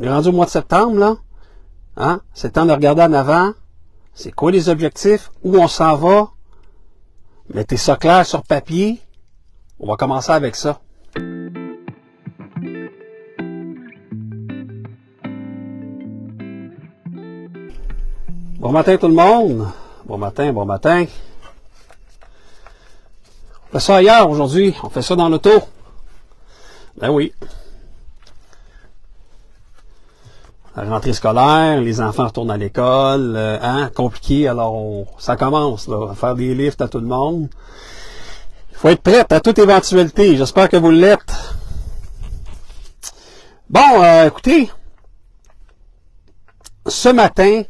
On est rendu au mois de septembre, là. Hein? C'est le temps de regarder en avant. C'est quoi les objectifs? Où on s'en va? Mettez ça clair sur papier. On va commencer avec ça. Bon matin tout le monde. Bon matin, bon matin. On fait ça ailleurs aujourd'hui. On fait ça dans l'auto. Ben oui. La rentrée scolaire, les enfants retournent à l'école, compliqué, alors ça commence là, à faire des lifts à tout le monde. Il faut être prêt à toute éventualité, j'espère que vous l'êtes. Bon, écoutez, ce matin,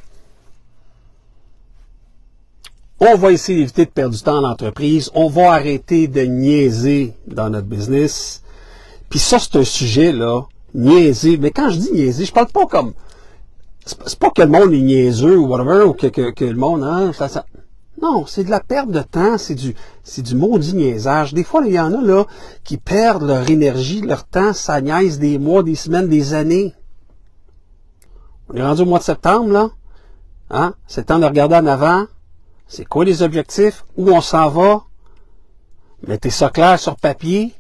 on va essayer d'éviter de perdre du temps en entreprise, on va arrêter de niaiser dans notre business, puis ça c'est un sujet là, niaiser, mais quand je dis niaiser, je parle pas comme, c'est pas que le monde est niaiseux ou whatever, ou que le monde, ça. Non, c'est de la perte de temps, c'est du maudit niaisage. Des fois, il y en a là qui perdent leur énergie, leur temps, ça niaise des mois, des semaines, des années. On est rendu au mois de septembre, là. Hein? C'est le temps de regarder en avant. C'est quoi les objectifs? Où on s'en va? Mettez ça clair sur papier.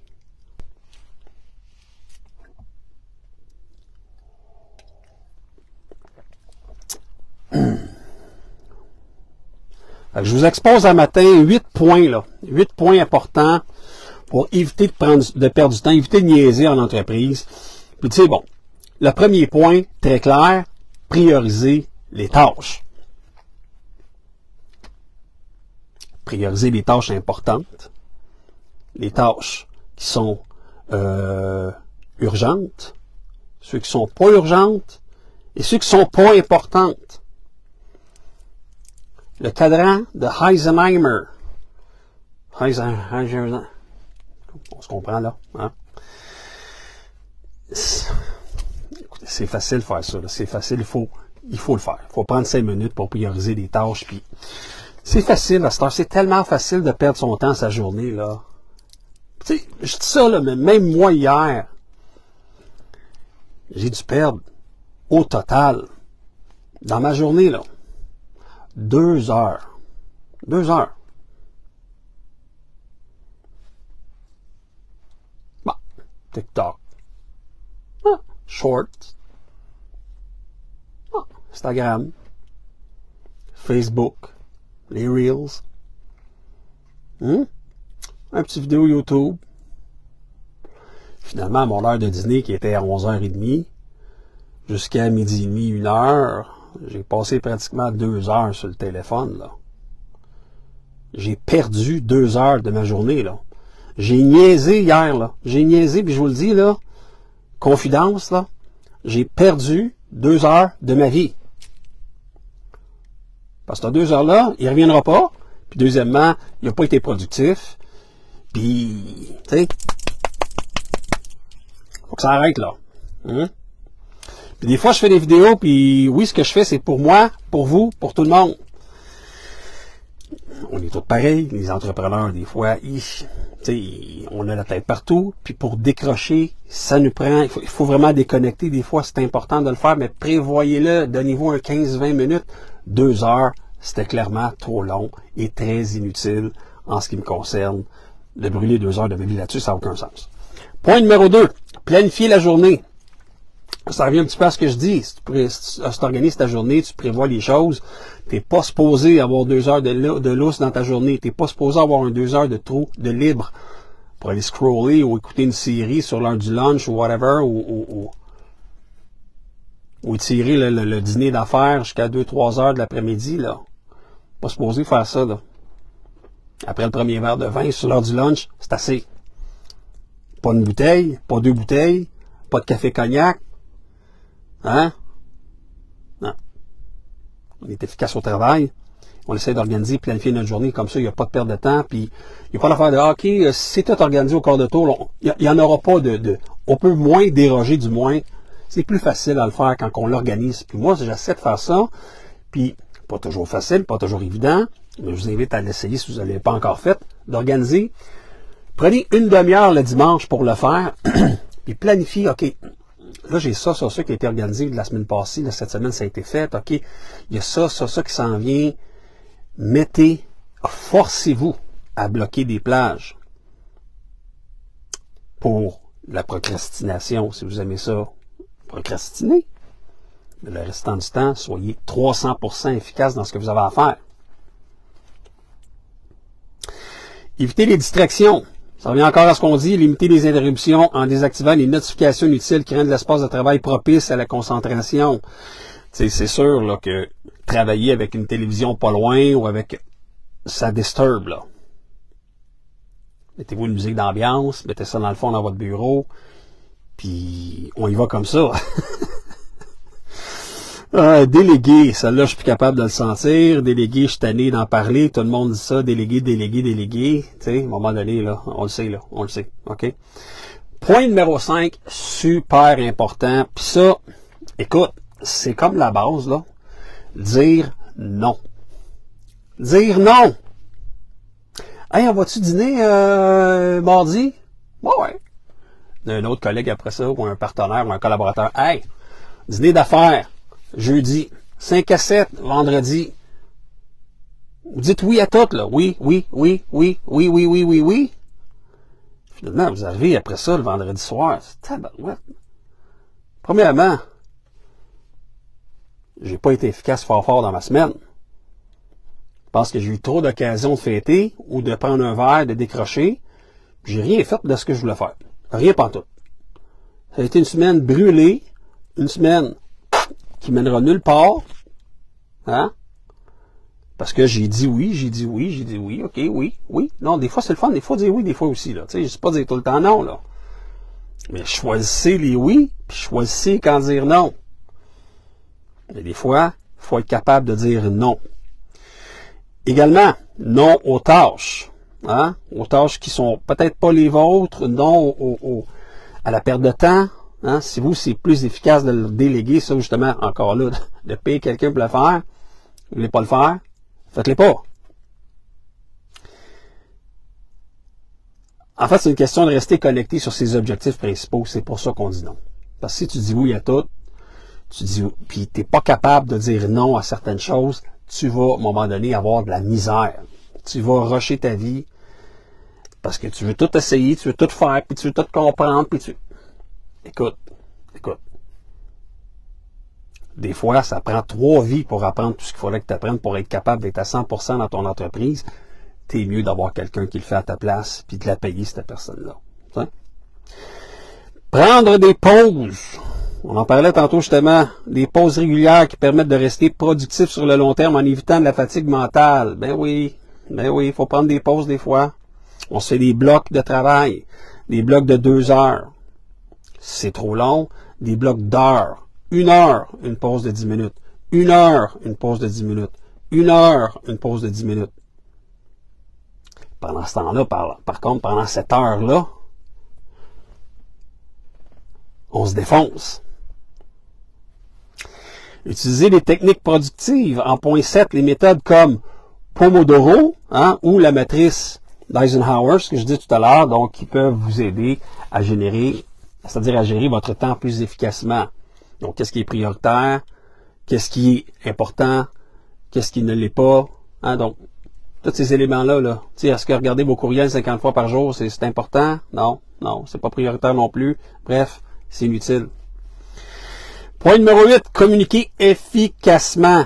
Je vous expose un matin 8 points, là. 8 points importants pour éviter de perdre du temps, éviter de niaiser en entreprise. Puis tu sais, bon, le premier point, très clair, prioriser les tâches. Prioriser les tâches importantes. Les tâches qui sont urgentes, ceux qui sont pas urgentes et ceux qui sont pas importantes. Le cadran de Heisenheimer. Heisenheimer. On se comprend là. Hein? Écoutez, c'est facile de faire ça. Là. C'est facile, il faut le faire. Il faut prendre 5 minutes pour prioriser des tâches. Puis c'est facile à cette heure. C'est tellement facile de perdre son temps sa journée. Là. Tu sais, je dis ça, là, mais même moi hier, j'ai dû perdre au total, dans ma journée, là, 2 heures. 2 heures. Bon, TikTok. Short. Instagram. Facebook. Les Reels. Un petit vidéo YouTube. Finalement, à mon heure de dîner qui était à 11h30, jusqu'à 12h30, 1h, j'ai passé pratiquement 2 heures sur le téléphone, là. J'ai perdu 2 heures de ma journée, là. J'ai niaisé hier, là. J'ai niaisé, puis je vous le dis, là, confidence, là, j'ai perdu 2 heures de ma vie. Parce que ces 2 heures-là, il ne reviendra pas. Puis deuxièmement, il n'a pas été productif. Puis, tu sais, faut que ça arrête, là. Puis des fois, je fais des vidéos, puis oui, ce que je fais, c'est pour moi, pour vous, pour tout le monde. On est tous pareils, les entrepreneurs, des fois, on a la tête partout, puis pour décrocher, ça nous prend, il faut vraiment déconnecter, des fois, c'est important de le faire, mais prévoyez-le, donnez-vous un 15-20 minutes, 2 heures, c'était clairement trop long et très inutile en ce qui me concerne. De brûler 2 heures de ma vie là-dessus, ça n'a aucun sens. Point numéro 2, planifier la journée. Ça revient un petit peu à ce que je dis. Si tu organises ta journée, tu prévois les choses, tu n'es pas supposé avoir 2 heures de lousse dans ta journée. Tu n'es pas supposé avoir 2 heures de trou de libre pour aller scroller ou écouter une série sur l'heure du lunch ou whatever, ou tirer le dîner d'affaires jusqu'à 2-3 heures de l'après-midi. Là. Pas supposé faire ça. Là. Après le premier verre de vin sur l'heure du lunch, c'est assez. Pas une bouteille, pas 2 bouteilles, pas de café cognac. Hein? Non. On est efficace au travail. On essaie d'organiser, planifier notre journée comme ça, il n'y a pas de perte de temps, puis il n'y a pas l'affaire de OK, si c'est tout organisé au quart de tour, il n'y en aura pas on peut moins déroger du moins. C'est plus facile à le faire quand on l'organise. Puis moi, j'essaie de faire ça, puis pas toujours facile, pas toujours évident, mais je vous invite à l'essayer si vous ne l'avez pas encore fait, d'organiser. Prenez une demi-heure le dimanche pour le faire, puis planifiez, OK, là, j'ai ça qui a été organisé de la semaine passée, là, cette semaine, ça a été fait, OK, il y a ça qui s'en vient. Forcez-vous à bloquer des plages pour la procrastination, si vous aimez ça. Procrastiner. Mais le restant du temps, soyez 300% efficace dans ce que vous avez à faire. Évitez les distractions. Ça revient encore à ce qu'on dit, limiter les interruptions en désactivant les notifications inutiles qui rendent l'espace de travail propice à la concentration. T'sais, c'est sûr là, que travailler avec une télévision pas loin ou avec... ça disturbe, là. Mettez-vous une musique d'ambiance, mettez ça dans le fond dans votre bureau, puis on y va comme ça. Déléguer, celle-là, je suis plus capable de le sentir. Déléguer, je suis tanné d'en parler. Tout le monde dit ça, déléguer. Tu sais, à un moment donné, là, on le sait, OK? Point numéro 5, super important. Puis ça, écoute, c'est comme la base, là. Dire non. Dire non. Hey, on va-tu dîner mardi? Ouais. Un autre collègue après ça, ou un partenaire, ou un collaborateur. Hey, dîner d'affaires. Jeudi, 5 à 7, vendredi. Vous dites oui à tout, là. Oui. Finalement, vous arrivez après ça, le vendredi soir. C'est tabarouette. Premièrement, j'ai pas été efficace fort dans ma semaine. Parce que j'ai eu trop d'occasions de fêter ou de prendre un verre, de décrocher. J'ai rien fait de ce que je voulais faire. Rien pantoute. Ça a été une semaine brûlée, une semaine qui mènera nulle part, hein? Parce que j'ai dit oui, ok, oui. Non, des fois c'est le fun, des fois dire oui, des fois aussi, là. Tu sais, je sais pas dire tout le temps non, là. Mais choisissez les oui, puis choisissez quand dire non. Mais des fois, il faut être capable de dire non. Également, non aux tâches, hein? Aux tâches qui sont peut-être pas les vôtres, non à la perte de temps. Hein? Si vous, c'est plus efficace de le déléguer, ça justement, encore là, de payer quelqu'un pour le faire, vous voulez pas le faire, faites-le pas. En fait, c'est une question de rester connecté sur ses objectifs principaux, c'est pour ça qu'on dit non. Parce que si tu dis oui à tout, puis t'es pas capable de dire non à certaines choses, tu vas, à un moment donné, avoir de la misère. Tu vas rusher ta vie, parce que tu veux tout essayer, tu veux tout faire, puis tu veux tout comprendre, puis tu... Écoute. Des fois, ça prend 3 vies pour apprendre tout ce qu'il faudrait que tu apprennes pour être capable d'être à 100% dans ton entreprise. T'es mieux d'avoir quelqu'un qui le fait à ta place puis de la payer, cette personne-là. T'sais? Prendre des pauses. On en parlait tantôt justement. Des pauses régulières qui permettent de rester productif sur le long terme en évitant de la fatigue mentale. Ben oui, il faut prendre des pauses des fois. On se fait des blocs de travail. Des blocs de 2 heures. C'est trop long, des blocs d'heures. 1 heure, une pause de 10 minutes. 1 heure, une pause de 10 minutes. 1 heure, une pause de 10 minutes. Pendant ce temps-là, par contre, pendant cette heure-là, on se défonce. Utilisez les techniques productives. En point 7, les méthodes comme Pomodoro, hein, ou la matrice d'Eisenhower, ce que je dis tout à l'heure, donc qui peuvent vous aider à générer, c'est-à-dire à gérer votre temps plus efficacement. Donc, qu'est-ce qui est prioritaire? Qu'est-ce qui est important? Qu'est-ce qui ne l'est pas? Hein? Donc, tous ces éléments-là, là. Est-ce que regarder vos courriels 50 fois par jour, c'est important? Non, c'est pas prioritaire non plus. Bref, c'est inutile. Point numéro 8, communiquer efficacement.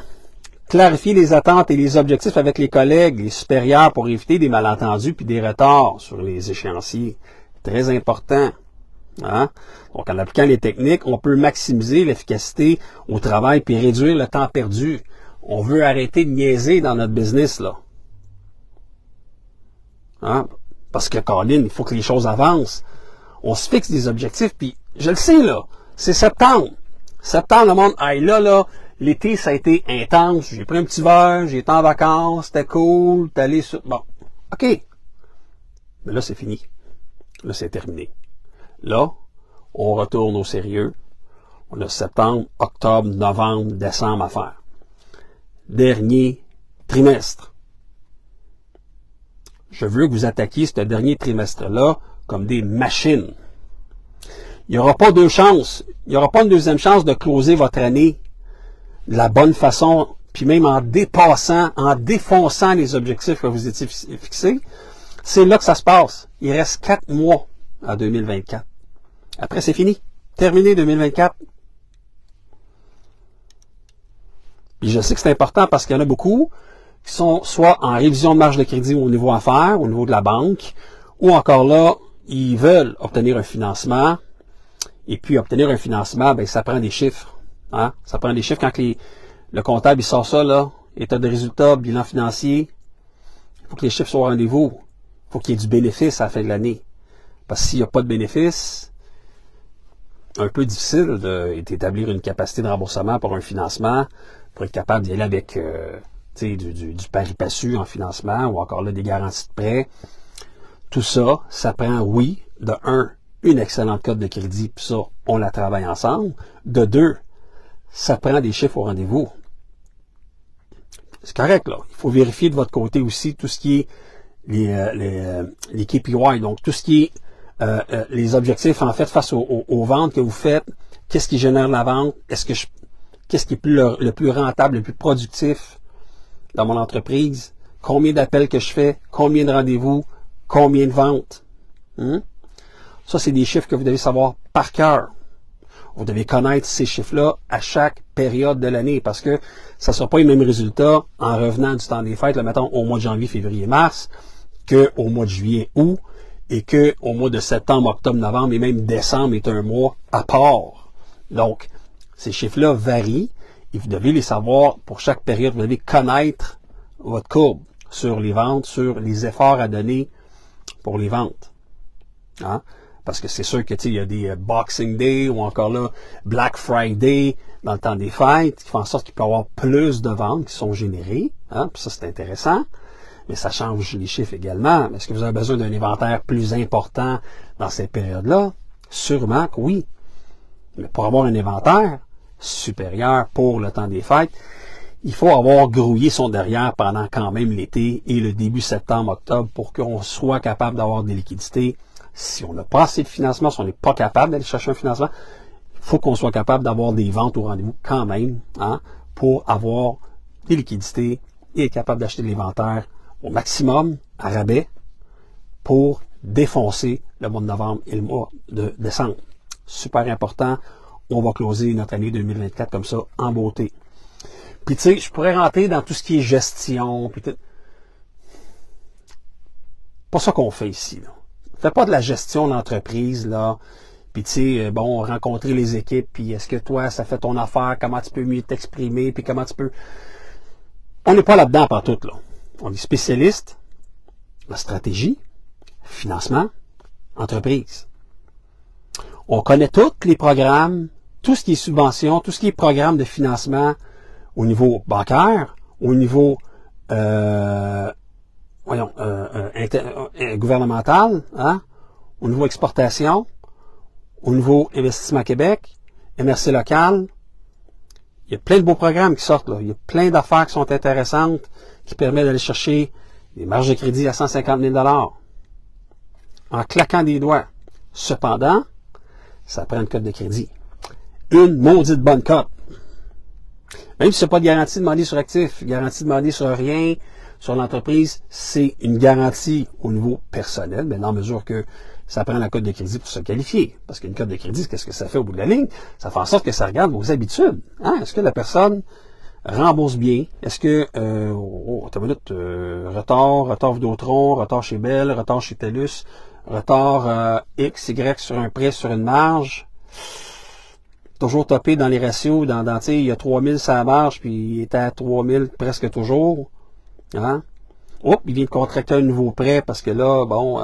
Clarifier les attentes et les objectifs avec les collègues, les supérieurs pour éviter des malentendus puis des retards sur les échéanciers. Très important. Hein? Donc, en appliquant les techniques, on peut maximiser l'efficacité au travail puis réduire le temps perdu. On veut arrêter de niaiser dans notre business, là. Hein? Parce que, Colin, il faut que les choses avancent. On se fixe des objectifs, puis je le sais, là, c'est septembre. Septembre, le monde, hey, là, l'été, ça a été intense. J'ai pris un petit verre, j'ai été en vacances, c'était cool, t'es allé sur... Bon, OK. Mais là, c'est fini. Là, c'est terminé. Là, on retourne au sérieux. On a septembre, octobre, novembre, décembre à faire. Dernier trimestre. Je veux que vous attaquiez ce dernier trimestre-là comme des machines. il n'y aura pas deux chances. Il n'y aura pas une deuxième chance de closer votre année de la bonne façon, puis même en dépassant, en défonçant les objectifs que vous étiez fixés. C'est là que ça se passe. Il reste 4 mois à 2024. Après, c'est fini. Terminé 2024. Puis je sais que c'est important parce qu'il y en a beaucoup qui sont soit en révision de marge de crédit au niveau affaires, au niveau de la banque, ou encore là, ils veulent obtenir un financement. Et puis, obtenir un financement, ben, ça prend des chiffres. Hein? Ça prend des chiffres quand le comptable il sort ça, là, état de résultat, bilan financier. Il faut que les chiffres soient au rendez-vous. Il faut qu'il y ait du bénéfice à la fin de l'année. Parce que s'il n'y a pas de bénéfice, un peu difficile d'établir une capacité de remboursement pour un financement, pour être capable d'y aller avec du pari passu en financement, ou encore là des garanties de prêt. Tout ça, ça prend, oui, de un, une excellente cote de crédit, puis ça, on la travaille ensemble. De deux, ça prend des chiffres au rendez-vous. C'est correct, là. Il faut vérifier de votre côté aussi tout ce qui est les KPI, donc tout ce qui est les objectifs, en fait, face aux ventes que vous faites. Qu'est-ce qui génère la vente? Qu'est-ce qui est le plus rentable, le plus productif dans mon entreprise? Combien d'appels que je fais? Combien de rendez-vous? Combien de ventes? Ça, c'est des chiffres que vous devez savoir par cœur. Vous devez connaître ces chiffres-là à chaque période de l'année parce que ça ne sera pas les mêmes résultats en revenant du temps des fêtes, là, mettons au mois de janvier, février, mars, qu'au mois de juillet, août, et qu'au mois de septembre, octobre, novembre, et même décembre est un mois à part. Donc, ces chiffres-là varient et vous devez les savoir pour chaque période. Vous devez connaître votre courbe sur les ventes, sur les efforts à donner pour les ventes. Hein? Parce que c'est sûr que il y a des Boxing Day ou encore là Black Friday dans le temps des fêtes qui font en sorte qu'il peut y avoir plus de ventes qui sont générées. Hein? Puis ça, c'est intéressant. Mais ça change les chiffres également. Est-ce que vous avez besoin d'un inventaire plus important dans cette période-là? Sûrement que oui. Mais pour avoir un inventaire supérieur pour le temps des fêtes, il faut avoir grouillé son derrière pendant quand même l'été et le début septembre-octobre pour qu'on soit capable d'avoir des liquidités. Si on n'a pas assez de financement, si on n'est pas capable d'aller chercher un financement, il faut qu'on soit capable d'avoir des ventes au rendez-vous quand même, hein, pour avoir des liquidités et être capable d'acheter de l'inventaire au maximum à rabais pour défoncer le mois de novembre et le mois de décembre. Super important. On va closer notre année 2024 comme ça, en beauté. Puis tu sais, je pourrais rentrer dans tout ce qui est gestion. Puis pas ça qu'on fait ici, là. Fais pas de la gestion d'entreprise, là. Puis tu sais, bon, rencontrer les équipes, puis est-ce que toi, ça fait ton affaire, comment tu peux mieux t'exprimer, puis comment tu peux... On n'est pas là-dedans pantoute, là. On est spécialiste, la stratégie, financement, entreprise. On connaît tous les programmes, tout ce qui est subvention, tout ce qui est programme de financement au niveau bancaire, au niveau gouvernemental, hein, au niveau exportation, au niveau investissement Québec, MRC local. Il y a plein de beaux programmes qui sortent, là. Il y a plein d'affaires qui sont intéressantes, qui permettent d'aller chercher des marges de crédit à 150 000 $ en claquant des doigts. Cependant, ça prend une cote de crédit. Une maudite bonne cote. Même si c'est pas de garantie demandée sur actif, garantie demandée sur rien, sur l'entreprise, c'est une garantie au niveau personnel, mais dans la mesure que ça prend la cote de crédit pour se qualifier. Parce qu'une cote de crédit, qu'est-ce que ça fait au bout de la ligne? Ça fait en sorte que ça regarde vos habitudes. Hein? Est-ce que la personne rembourse bien? Est-ce que, retard Vidéotron, retard chez Bell, retard chez TELUS, retard X, Y sur un prêt, sur une marge, toujours topé dans les ratios, il y a 3000 sur la marge, puis il était à 3000 presque toujours. Hein? Oups, il vient de contracter un nouveau prêt parce que là, bon,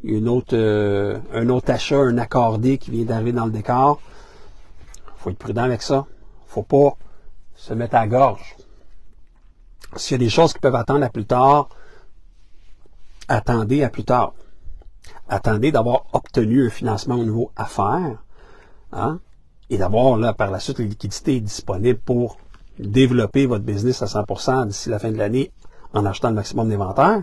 il y a un autre achat, un accordé qui vient d'arriver dans le décor. Faut être prudent avec ça. Faut pas se mettre à la gorge. S'il y a des choses qui peuvent attendre à plus tard, attendez à plus tard. Attendez d'avoir obtenu un financement au niveau affaires, hein, et d'avoir là par la suite les liquidités disponibles pour développer votre business à 100% d'ici la fin de l'année en achetant le maximum d'inventaire.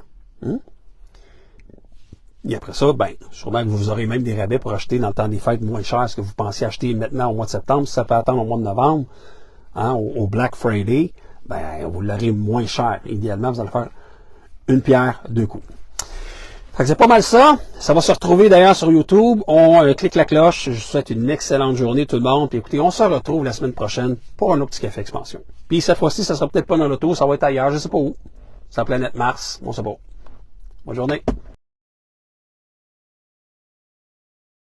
Et après ça, ben, sûrement que vous aurez même des rabais pour acheter dans le temps des fêtes moins cher ce que vous pensiez acheter maintenant au mois de septembre. Si ça peut attendre au mois de novembre, hein, au Black Friday, ben, vous l'aurez moins cher. Idéalement, vous allez faire une pierre, deux coups. Fait que c'est pas mal ça. Ça va se retrouver d'ailleurs sur YouTube. On clique la cloche. Je vous souhaite une excellente journée tout le monde. Puis écoutez, on se retrouve la semaine prochaine pour un autre petit café expansion. Puis cette fois-ci, ça sera peut-être pas dans l'auto, ça va être ailleurs, je sais pas où. C'est la planète Mars, on sait pas. Bonne journée.